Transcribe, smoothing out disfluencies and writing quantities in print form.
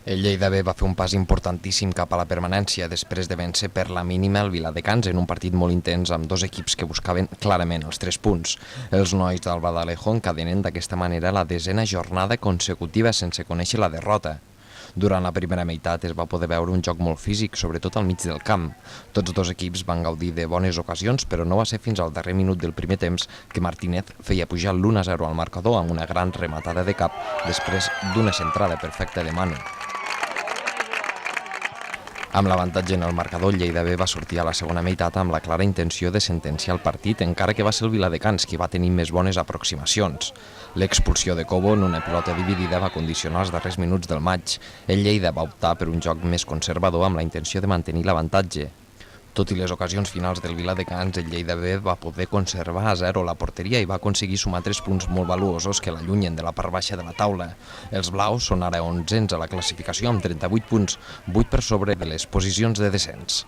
El Lleida B va fer un pas importantíssim cap a la permanència després de vèncer per la mínima el Viladecans en un partit molt intens amb dos equips que buscaven clarament els 3 punts. Els nois del Badalejo encadenen d'aquesta manera la 10ª jornada consecutiva sense conèixer la derrota. Durant la primera meitat es va poder veure un joc molt físic, sobretot al mig del camp. Tots dos equips van gaudir de bones ocasions, però no va ser fins al darrer minut del primer temps que Martínez feia pujar l'1-0 al marcador amb una gran rematada de cap després d'una centrada perfecta de Manu. Amb l'avantatge en el marcador, el Lleida B va sortir a la segona meitat amb la clara intenció de sentenciar el partit, encara que va ser el Viladecans qui va tenir més bones aproximacions. L'expulsió de Cobo en una pilota dividida va condicionar els darrers minuts del maig. El Lleida va optar per un joc més conservador amb la intenció de mantenir l'avantatge. Tot i les ocasions finals del Viladecans, el Lleida B va poder conservar a 0 la porteria i va aconseguir sumar 3 punts molt valuosos que l'allunyen de la part baixa de la taula. Els blaus són ara 11ens a la classificació amb 38 punts, 8 per sobre de les posicions de descens.